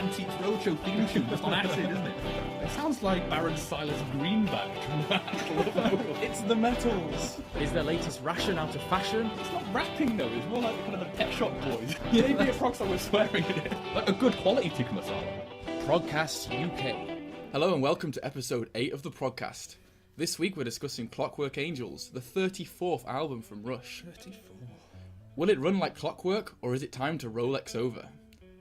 Antiques Roadshow theme tune just on acid, isn't it? It sounds like Baron Silas Greenback from the actual It's the metals. Is their latest ration out of fashion? It's not rapping though, it's more like kind of the Pet Shop Boys. Maybe a prog song with swearing in it. Like a good quality tikka masala. Progcast UK. Hello and welcome to episode 8 of the Progcast. This week we're discussing Clockwork Angels, the 34th album from Rush. 34. Will it run like clockwork, or is it time to Rolex over?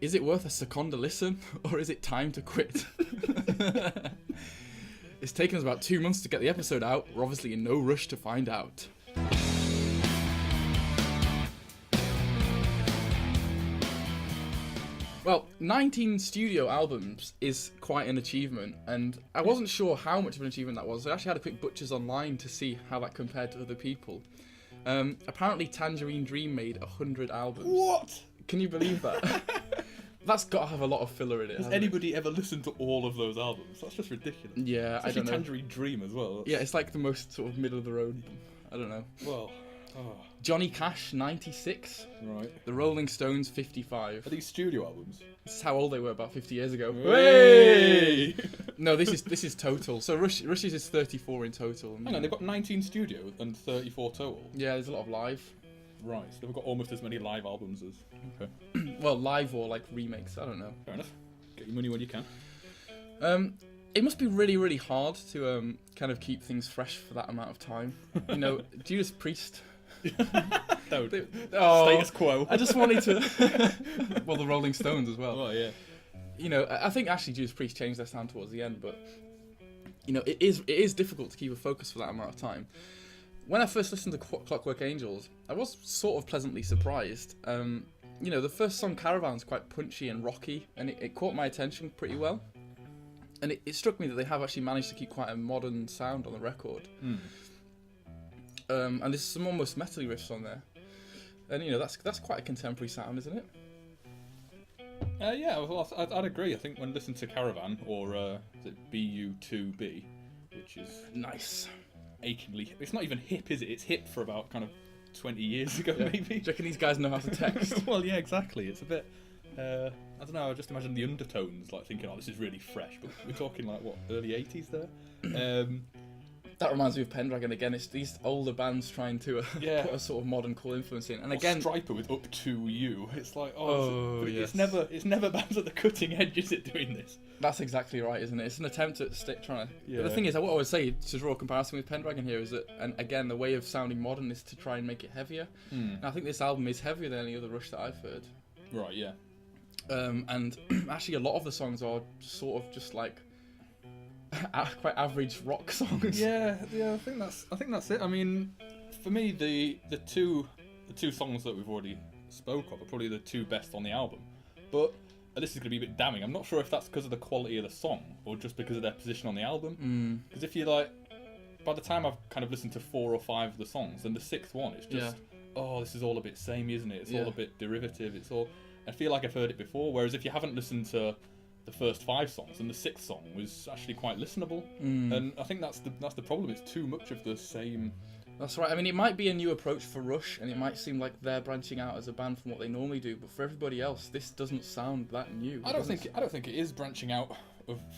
Is it worth a second listen, or is it time to quit? It's taken us about 2 months to get the episode out. We're obviously in no rush to find out. Well, 19 studio albums is quite an achievement, and I wasn't sure how much of an achievement that was. I actually had to pick Butchers online to see how that compared to other people. Apparently Tangerine Dream made 100 albums. What? Can you believe that? That's got to have a lot of filler in it. Has anybody ever listened to all of those albums? That's just ridiculous. Yeah, Especially I don't know. Tangerine Dream as well. Yeah, it's like the most sort of middle of the road. I don't know. Well, Johnny Cash, 96. right. The Rolling Stones, 55. Are these studio albums? This is how old they were about 50 years ago. Hey! No, this is total. So Rush's is 34 in total. Hang on, they've got 19 studio and 34 total. Yeah, there's a lot of live. Right, so they've got almost as many live albums as... Okay. Well, live or like remakes, I don't know. Fair enough. Get your money when you can. It must be really, really hard to kind of keep things fresh for that amount of time. You know, Judas Priest... Don't. Oh, Status quo. I just wanted to... Well, the Rolling Stones as well. Oh, yeah. You know, I think actually Judas Priest changed their sound towards the end, but... You know, it is difficult to keep a focus for that amount of time. When I first listened to Clockwork Angels, I was sort of pleasantly surprised. You know, the first song, Caravan's quite punchy and rocky, and it caught my attention pretty well. And it struck me that they have actually managed to keep quite a modern sound on the record. And there's some almost metal-y riffs on there. And, you know, that's quite a contemporary sound, isn't it? Yeah, well, I'd agree. I think when listening to Caravan, or is it BU2B, which is Nice. achingly... It's not even hip, is it? It's hip for about kind of 20 years ago, Yeah. maybe. Do you reckon these guys know how to text? Well, yeah, exactly. It's a bit... I don't know, I just imagine the undertones, like thinking, oh, this is really fresh. But we're talking like, what, early 80s there? That reminds me of Pendragon again. It's these older bands trying to Yeah. put a sort of modern cool influence in. And Or again, Striper with Up To You. It's like, yes. it's never bands at the cutting edge, is it, doing this? that's exactly right, isn't it? It's an attempt at trying to... Yeah. But the thing is, what I would say, to draw a comparison with Pendragon here, is that, and again, the way of sounding modern is to try and make it heavier. And I think this album is heavier than any other Rush that I've heard. Right, yeah. And actually, a lot of the songs are sort of just like quite average rock songs. Yeah, I think that's it. I mean, for me, the two songs that we've already spoke of are probably the two best on the album. But this is going to be a bit damning. I'm not sure if that's because of the quality of the song or just because of their position on the album. Because if you like, by the time I've kind of listened to 4 or 5 of the songs, then the 6th one is just, oh, this is all a bit samey, isn't it? It's all a bit derivative. It's all. I feel like I've heard it before. Whereas if you haven't listened to the first 5 songs, and the 6th song was actually quite listenable, and I think that's the problem. It's too much of the same. That's right. I mean, it might be a new approach for Rush, and it might seem like they're branching out as a band from what they normally do. But for everybody else, this doesn't sound that new. I don't think it is branching out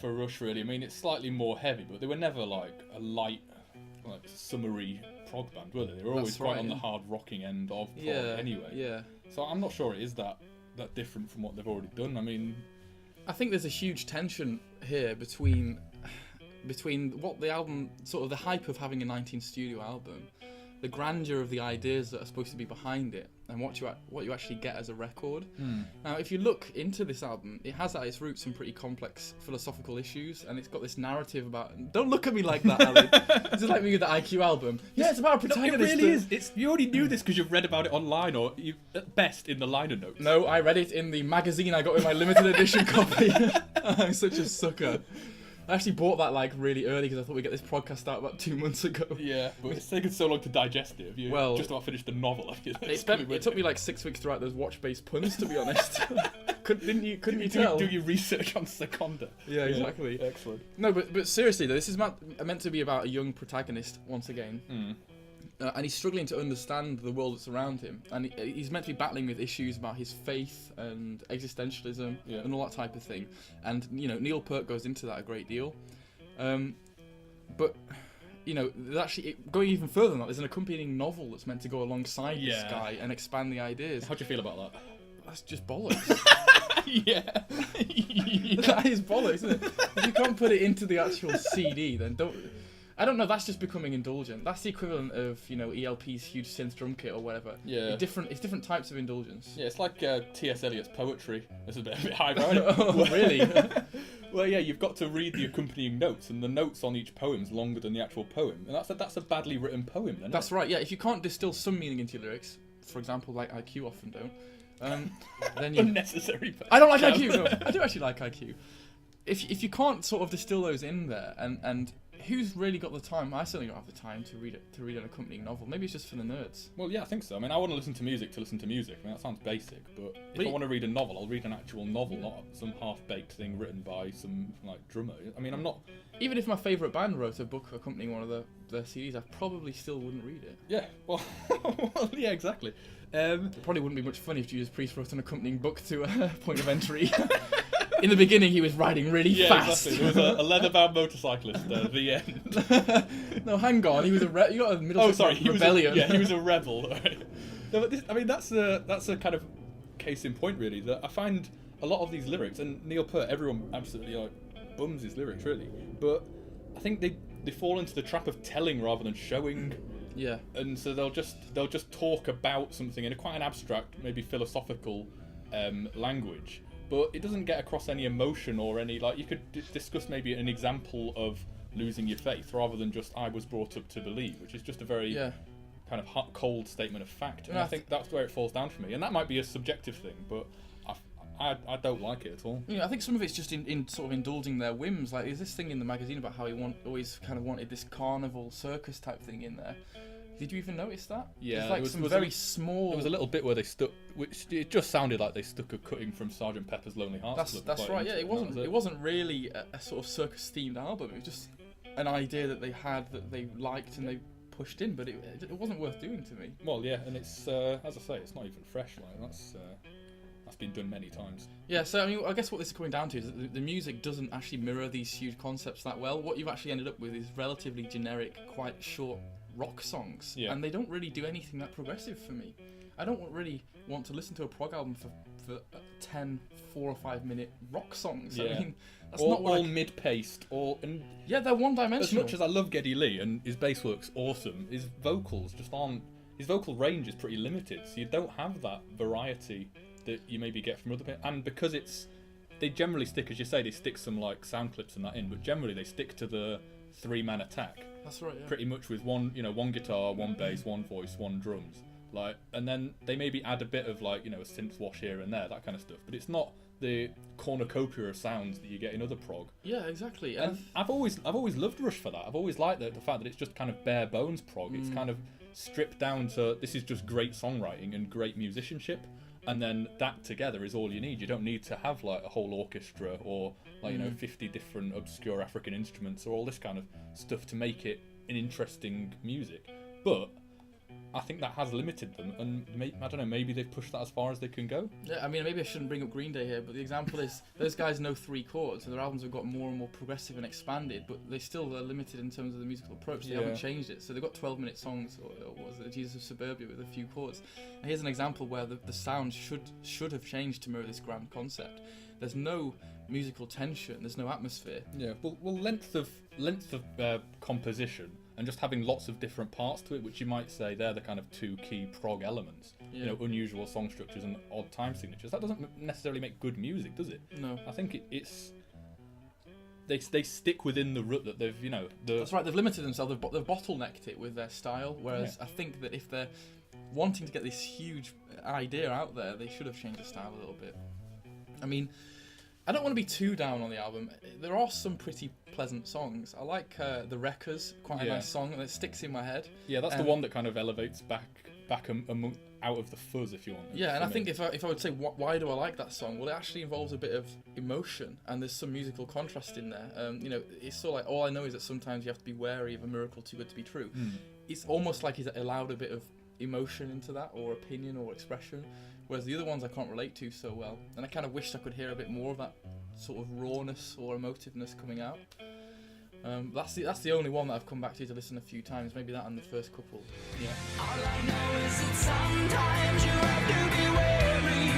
for Rush really. I mean, it's slightly more heavy, but they were never like a light, like summery prog band, were they? They were always quite on the hard rocking end of prog anyway. Yeah. So I'm not sure it is that different from what they've already done. I mean, I think there's a huge tension here between what the album, sort of the hype of having a 19 studio album, the grandeur of the ideas that are supposed to be behind it, and what you actually get as a record. Now, if you look into this album, it has at its roots some pretty complex philosophical issues, and it's got this narrative about... Don't look at me like that, Alan. This is like me with the IQ album. Yeah, it's about a protagonist. No, it really is. You already knew this because you've read about it online, or you at best in the liner notes. No, I read it in the magazine I got with my limited edition copy. I'm such a sucker. I actually bought that like really early because I thought we'd get this podcast out about 2 months ago. Yeah, but it's taken so long to digest it. Have you Well, just about finished the novel? It took me like 6 weeks to write those watch-based puns, to be honest. Couldn't you tell? Do your research on Seconda. Yeah, exactly. Excellent. No, but seriously though, this is meant to be about a young protagonist once again. and he's struggling to understand the world that's around him, and he's meant to be battling with issues about his faith and existentialism and all that type of thing. And Neil Peart goes into that a great deal, but actually going even further than that, there's an accompanying novel that's meant to go alongside this guy and expand the ideas. How do you feel about that? That's just bollocks. That is bollocks, isn't it? If you can't put it into the actual CD, then don't. I don't know. That's just becoming indulgent. That's the equivalent of ELP's huge synth drum kit or whatever. Yeah. It's different types of indulgence. Yeah, it's like T.S. Eliot's poetry. This is a bit high, right? Oh, really? Well, yeah, you've got to read the accompanying notes, and the notes on each poem's longer than the actual poem, and that's a badly written poem. Then. That's right. Yeah, if you can't distill some meaning into your lyrics, for example, like IQ often don't, then you. Unnecessary. I don't like IQ. No, I do actually like IQ. If you can't sort of distill those in there, and who's really got the time? I certainly don't have the time to read an accompanying novel. Maybe it's just for the nerds. Well, yeah, I think so. I mean, I want to listen to music. I mean, that sounds basic, but if I want to read a novel, I'll read an actual novel, not some half-baked thing written by some drummer. I mean, I'm not. Even if my favourite band wrote a book accompanying one of their CDs, I probably still wouldn't read it. Yeah. Well, yeah, exactly. It probably wouldn't be much fun if Judas Priest wrote an accompanying book to Point of Entry. In the beginning, he was riding really fast. Exactly. There was a leather-bound motorcyclist at the end. No, hang on. He was you got a middle rebellion. He was a rebel. Right? No, but that's a kind of case in point, really. That I find a lot of these lyrics, and Neil Peart, everyone absolutely bums his lyrics, really. But I think they fall into the trap of telling rather than showing. Yeah. And so they'll just talk about something in a quite an abstract, maybe philosophical language. But it doesn't get across any emotion or any, you could discuss maybe an example of losing your faith rather than just I was brought up to believe, which is just a very kind of hot, cold statement of fact. And I think that's where it falls down for me. And that might be a subjective thing, but I don't like it at all. I think some of it's just in sort of indulging their whims. Like, there's this thing in the magazine about how he always kind of wanted this carnival circus type thing in there. Did you even notice that? Yeah, there was very small. There was a little bit where they stuck, which it just sounded like they stuck a cutting from Sgt. Pepper's Lonely Hearts Club. That's right. Yeah, it wasn't really a sort of circus themed album. It was just an idea that they had that they liked and they pushed in, but it wasn't worth doing to me. Well, yeah, and it's as I say, it's not even fresh. That's been done many times. Yeah, so I mean, I guess what this is coming down to is that the music doesn't actually mirror these huge concepts that well. What you've actually ended up with is relatively generic, quite short rock songs, and they don't really do anything that progressive for me. I don't really want to listen to a prog album for 10 4 or 5 minute rock songs. I mean, that's not what all mid-paced, they're one-dimensional. As much as I love Geddy Lee and his bass work's awesome, his vocals just aren't. His vocal range is pretty limited, so you don't have that variety that you maybe get from other people. And because they generally stick, as you say, they stick some sound clips and that in, but generally they stick to the 3-man attack. That's right. Yeah. Pretty much with one guitar, one bass, one voice, one drums. And then they maybe add a bit of a synth wash here and there, that kind of stuff. But it's not the cornucopia of sounds that you get in other prog. Yeah, exactly. And I've always loved Rush for that. I've always liked the fact that it's just kind of bare bones prog. It's kind of stripped down to this is just great songwriting and great musicianship. And then that together is all you need. You don't need to have a whole orchestra or 50 different obscure African instruments or all this kind of stuff to make it an interesting music. But I think that has limited them, and I don't know, maybe they've pushed that as far as they can go. Yeah, I mean, maybe I shouldn't bring up Green Day here, but the example is those guys know 3 chords, and their albums have got more and more progressive and expanded, but they still are limited in terms of the musical approach. They haven't changed it. So they've got 12-minute songs, or what was it, Jesus of Suburbia, with a few chords. And here's an example where the sound should have changed to mirror this grand concept. There's no musical tension, there's no atmosphere. Yeah, well, length of composition and just having lots of different parts to it, which you might say they're the kind of 2 key prog elements. Yeah. Unusual song structures and odd time signatures. That doesn't necessarily make good music, does it? No. I think it's they stick within the rut that they've That's right. They've limited themselves. They've bottlenecked it with their style. Whereas I think that if they're wanting to get this huge idea out there, they should have changed the style a little bit. I mean, I don't want to be too down on the album. There are some pretty pleasant songs. I like The Wreckers, quite a nice song, and it sticks in my head. Yeah, that's the one that kind of elevates back out of the fuzz, if you want. Yeah, and I think if I would say why do I like that song, well, it actually involves a bit of emotion, and there's some musical contrast in there. It's sort of like all I know is that sometimes you have to be wary of a miracle too good to be true. it's almost like he's allowed a bit of emotion into that, or opinion, or expression, whereas the other ones I can't relate to so well, and I kind of wished I could hear a bit more of that sort of rawness or emotiveness coming out. That's the only one that I've come back to listen a few times, maybe that and the first couple. Yeah. All I know is that sometimes you have to be wary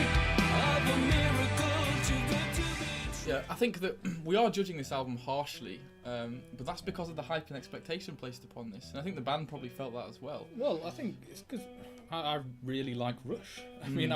of a miracle too good to be true. Yeah, I think that we are judging this album harshly, but that's because of the hype and expectation placed upon this, and I think the band probably felt that as well. Well, I think it's because I really like Rush. I mean,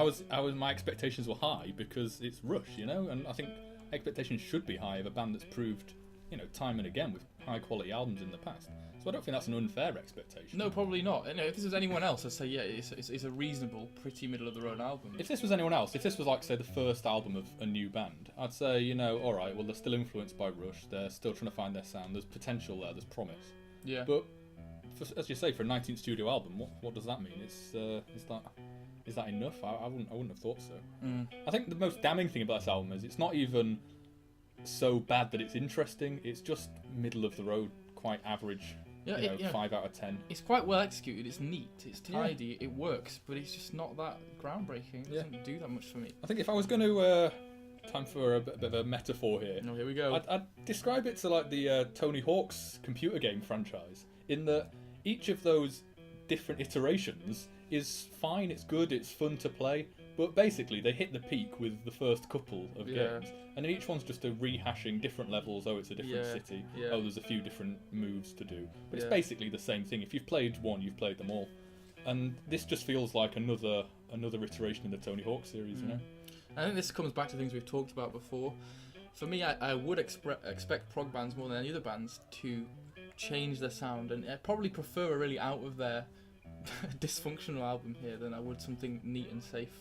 my expectations were high because it's Rush, you know, and I think expectations should be high of a band that's proved, you know, time and again with high quality albums in the past. So I don't think that's an unfair expectation. No, probably not. You know, if this was anyone else, I'd say yeah, it's a reasonable, pretty middle of the road album. If this was anyone else, if this was like, say, the first album of a new band, I'd say, you know, alright, well, they're still influenced by Rush, they're still trying to find their sound, there's potential there, there's promise. Yeah. But, as you say, for a 19th studio album, what does that mean? Is that enough? I wouldn't have thought so. I think the most damning thing about this album is it's not even so bad that it's interesting, it's just middle of the road, quite average. Yeah, 5 out of 10. It's quite well executed, it's neat, it's tidy, it works, but it's just not that groundbreaking. It doesn't do that much for me. I think if I was going to time for a bit of a metaphor here. Oh, here we go. I'd describe it to like the Tony Hawk's computer game franchise, in that each of those different iterations is fine, it's good, it's fun to play, but basically they hit the peak with the first couple of games, and then each one's just a rehashing different levels. Oh, it's a different city. Oh, there's a few different moves to do, but it's basically the same thing. If you've played one, you've played them all, and this just feels like another iteration in the Tony Hawk series, you know. I think this comes back to things we've talked about before. For me, I would expect prog bands more than any other bands to change their sound, and I probably prefer a really out of their dysfunctional album here than I would something neat and safe.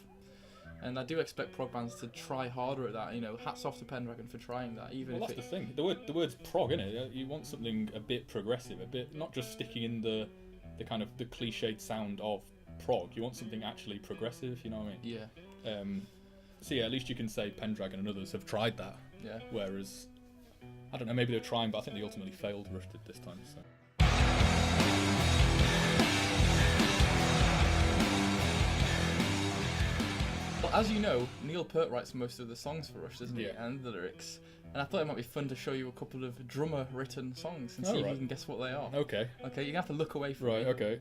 And I do expect prog bands to try harder at that. You know, hats off to Pendragon for trying that. Even well, if that's the thing. The word's prog, isn't it? You want something a bit progressive, a bit not just sticking in the kind of the cliched sound of prog. You want something actually progressive. You know what I mean? Yeah. So yeah, at least you can say Pendragon and others have tried that. Yeah. Whereas, I don't know, maybe they're trying, but I think they ultimately failed. Rush did this time. So. Well, as you know, Neil Peart writes most of the songs for Rush, doesn't he? Yeah. And the lyrics. And I thought it might be fun to show you a couple of drummer-written songs and see if you can guess what they are. Okay. Okay, you're gonna have to look away from Right. me. Okay.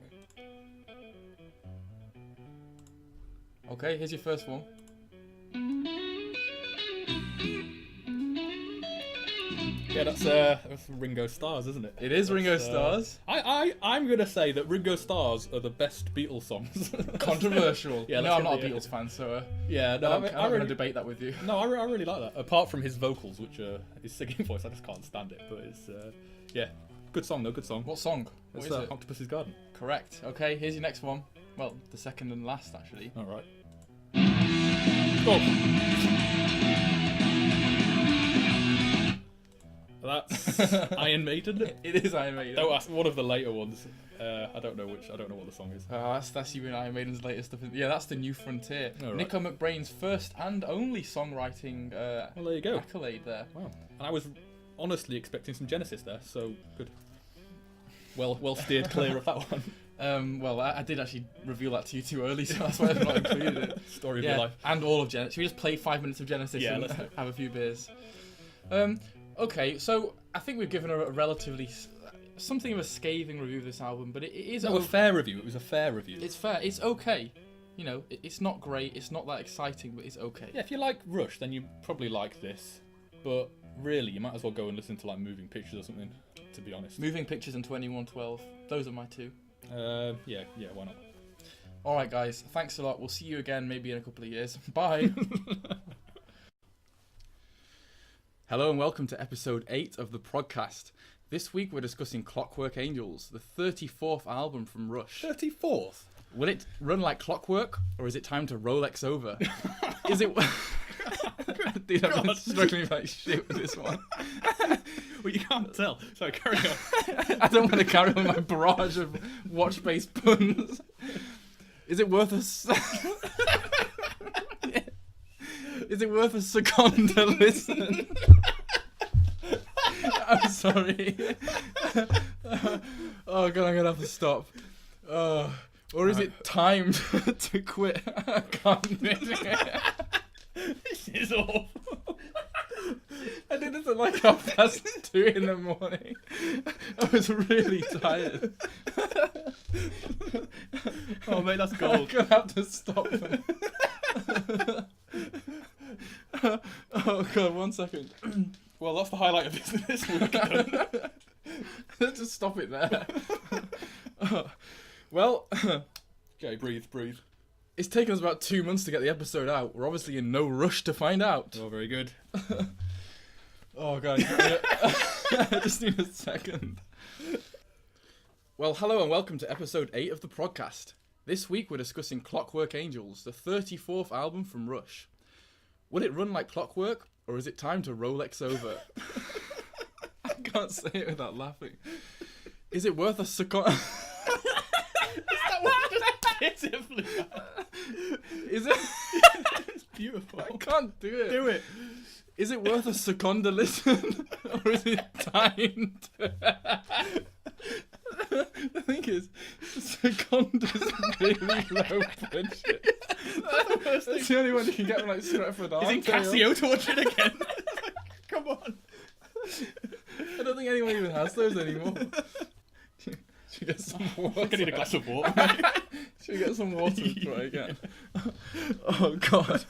Okay, here's your first one. Yeah, that's Ringo Starr's, isn't it? It is Ringo Starr's. I'm gonna say that Ringo Starr's are the best Beatles songs. Controversial. Yeah, no, I'm not a really, Beatles fan, so yeah, no, I'm not going to debate that with you. No, I really like that. Apart from his vocals, which his singing voice, I just can't stand it. But it's yeah, good song though, good song. What song? What It's is it? Octopus's Garden. Correct. Okay, here's your next one. Well, the second and last, actually. All right. Oh. That's Iron Maiden. It is Iron Maiden. Oh, that's one of the later ones. I don't know what the song is. That's you and Iron Maiden's latest stuff. Yeah, that's the New Frontier. Oh, right. Nico McBrain's first and only songwriting Well, there you go. accolade there. Wow. And I was honestly expecting some Genesis there, so good. Well steered clear of that one. Well, I did actually reveal that to you too early, so that's why I've not included it. Story of your life. And all of Genesis. Should we just play 5 minutes of Genesis and let's do it. have a few beers? Okay, so I think we've given a relatively something of a scathing review of this album, but it is a fair review. It was a fair review. It's fair. It's okay. You know, it's not great. It's not that exciting, but it's okay. Yeah, if you like Rush, then you probably like this. But really, you might as well go and listen to like Moving Pictures or something. To be honest. Moving Pictures and 2112. Those are my two. Yeah, why not? All right, guys. Thanks a lot. We'll see you again maybe in a couple of years. Bye. Hello and welcome to episode 8 of the Progcast. This week we're discussing Clockwork Angels, the 34th album from Rush. 34th? Will it run like clockwork, or is it time to Rolex over? Is it... Dude, I've been struggling like shit with this one. Well, you can't tell. So carry on. I don't want to carry on my barrage of watch-based puns. Is it worth Is it worth a second to listen? I'm sorry. Oh god, I'm gonna have to stop. Or is it time to quit? I can't do it. This is awful. I did this at like 2:30 in the morning. I was really tired. Oh mate, that's I'm gold. gonna have to stop them. Oh god, 1 second. Well, that's the highlight of this week. Let's just stop it there. Well, Okay, breathe. it's taken us about 2 months to get the episode out. We're obviously in no rush to find out. Oh, very good. Oh god, I just need a second. Well, hello and welcome to episode 8 of the Progcast. This week we're discussing Clockwork Angels, the 34th album from Rush. Will it run like clockwork, or is it time to Rolex over? I can't say it without laughing. Is it worth a second? Pitifully. Is it? It's beautiful. I can't do it. Do it. Is it worth a second to listen, or is it time to... The thing is, second is really low budget. That's the only one you can get from like Stratford Is it Arndale. Casio tortured again? Come on. I don't think anyone even has those anymore. Should we get some water? I think I need a glass of water, mate. Should we get some water and try again? Oh god.